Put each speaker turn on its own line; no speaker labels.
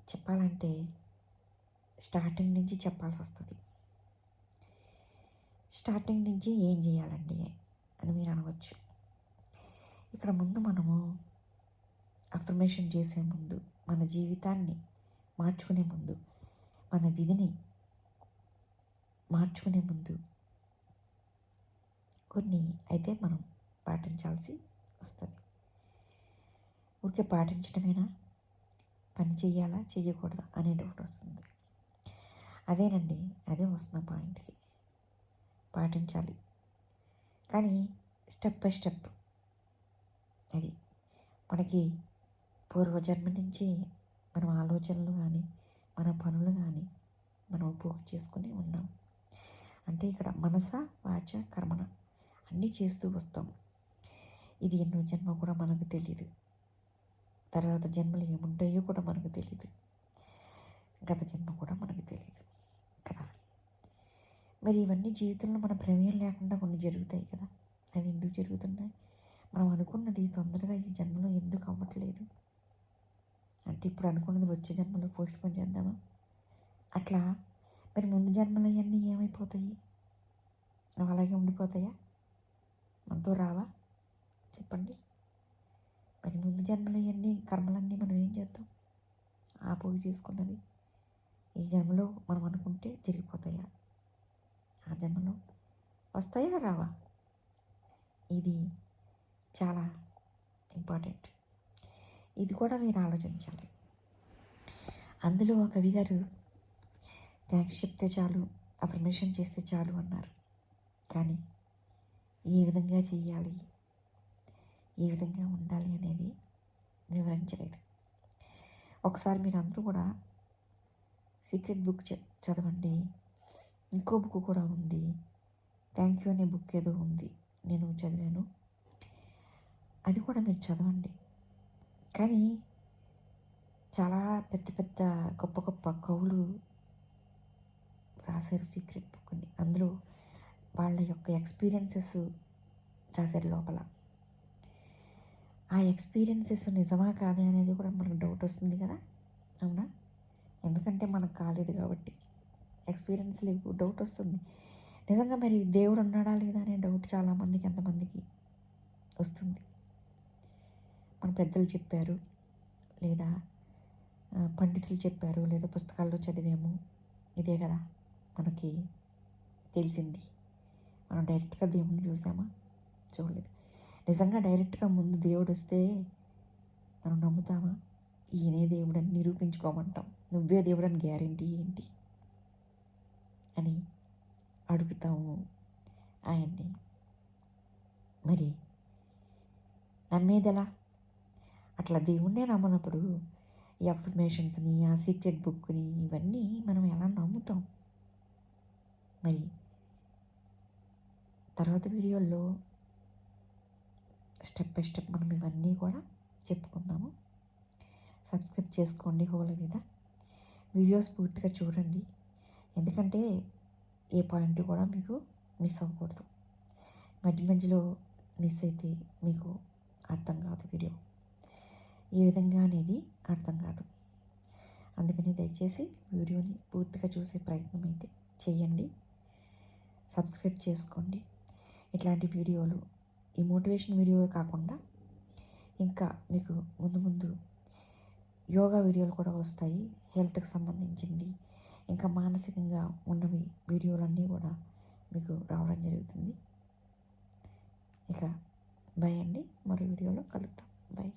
చెప్పాలంటే స్టార్టింగ్ నుంచి చెప్పాల్సి వస్తుంది. స్టార్టింగ్ నుంచి ఏం చేయాలండి అని మీరు అనవచ్చు. ఇక్కడ ముందు మనము అఫర్మేషన్ చేసే ముందు, మన జీవితాన్ని మార్చుకునే ముందు, మన విధిని మార్చుకునే ముందు కొన్ని అయితే మనం పాటించాల్సి వస్తుంది. ఊరికే పాటించడమేనా, పని చెయ్యాలా చెయ్యకూడదా అనే డౌట్ వస్తుంది. అదేనండి, అదే వస్తున్న పాయింట్కి. పాటించాలి, కానీ స్టెప్ బై స్టెప్. అది మనకి పూర్వజన్మ నుంచి మనం ఆలోచనలు కానీ మన పనులు కానీ మనం పోగు చేసుకుని ఉన్నాం. అంటే ఇక్కడ మనస వాచ కర్మణ అన్నీ చేస్తూ వస్తాం. ఇది ఎన్నో జన్మ కూడా మనకు తెలియదు. తర్వాత జన్మలు ఏముంటాయో కూడా మనకు తెలియదు. గత జన్మ కూడా మనకు తెలియదు కదా. మరి ఇవన్నీ జీవితంలో మన ప్రమేయం లేకుండా కొన్ని జరుగుతాయి కదా. అవి ఎందుకు జరుగుతున్నాయి? మనం అనుకున్నది తొందరగా ఈ జన్మలో ఎందుకు అవ్వట్లేదు? అంటే ఇప్పుడు అనుకున్నది వచ్చే జన్మలో పోస్ట్ పోన్ చేద్దామా? అట్లా మరి ముందు జన్మలు అవన్నీ ఏమైపోతాయి? అలాగే ఉండిపోతాయా? మనతో రావా? చెప్పండి. మరి ముందు జన్మలు అవన్నీ కర్మలన్నీ మనం ఏం చేద్దాం? ఆ పోగు చేసుకున్నవి ఈ జన్మలో మనం అనుకుంటే జరిగిపోతాయా? ఆ జన్మలో వస్తాయా రావా? ఇది చాలా ఇంపార్టెంట్. ఇది కూడా మీరు ఆలోచించాలి. అందులో కవి గారు థ్యాంక్స్ చెప్తే చాలు, అఫర్మేషన్ చేస్తే చాలు అన్నారు. కానీ ఏ విధంగా చేయాలి, ఏ విధంగా ఉండాలి అనేది వివరించలేదు. ఒకసారి మీరు అందరూ కూడా సీక్రెట్ బుక్ చదవండి. ఇంకో బుక్ కూడా ఉంది, థ్యాంక్ యూ అనే బుక్ ఏదో ఉంది, నేను చదివాను. అది కూడా మీరు చదవండి. కానీ చాలా పెద్ద పెద్ద గొప్ప గొప్ప కవులు రాశారు సీక్రెట్ బుక్ని. అందులో వాళ్ళ యొక్క ఎక్స్పీరియన్సెస్ రాశారు లోపల. ఆ ఎక్స్పీరియన్సెస్ నిజమా కాదా అనేది కూడా మనకు డౌట్ వస్తుంది కదా, అవునా? ఎందుకంటే మనకు కాలేదు కాబట్టి ఎక్స్పీరియన్స్ లేవు, డౌట్ వస్తుంది. నిజంగా మరి దేవుడు ఉన్నాడా లేదా అనే డౌట్ చాలామందికి, ఎంతమందికి వస్తుంది. మన పెద్దలు చెప్పారు, లేదా పండితులు చెప్పారు, లేదా పుస్తకాల్లో చదివాము, ఇదే కదా మనకి తెలిసింది. మనం డైరెక్ట్గా దేవుడిని చూసామా? చూడలేదు. నిజంగా డైరెక్ట్గా ముందు దేవుడు వస్తే మనం నమ్ముతామా? ఈయనే దేవుడు అని నిరూపించుకోమంటాం. నువ్వే దేవుడు అని గ్యారెంటీ ఏంటి అని అడుగుతాము ఆయన్ని. మరి నమ్మేదెలా? అట్లా దేవుణ్ణే నమ్మనప్పుడు ఈ అఫర్మేషన్స్ని, ఆ సీక్రెట్ బుక్ని, ఇవన్నీ మనం ఎలా నమ్ముతాం? మరి తర్వాత వీడియోల్లో స్టెప్ బై స్టెప్ మనం ఇవన్నీ కూడా చెప్పుకుందాము. సబ్స్క్రైబ్ చేసుకోండి హోల మీద. వీడియోస్ పూర్తిగా చూడండి, ఎందుకంటే ఏ పాయింట్ కూడా మీకు మిస్ అవ్వకూడదు. మధ్య మధ్యలో మిస్ అయితే మీకు అర్థం కాదు, వీడియో ఏ విధంగా అనేది అర్థం కాదు. అందుకని దయచేసి వీడియోని పూర్తిగా చూసే ప్రయత్నం అయితే చేయండి. సబ్స్క్రైబ్ చేసుకోండి. ఇట్లాంటి వీడియోలు, ఈ మోటివేషన్ వీడియో కాకుండా ఇంకా మీకు ముందు ముందు యోగా వీడియోలు కూడా వస్తాయి, హెల్త్కి సంబంధించింది, ఇంకా మానసికంగా ఉన్నవి వీడియోలన్నీ కూడా మీకు రావడం జరుగుతుంది. ఇక బై అండి, మరో వీడియోలో కలుద్దాం. బై.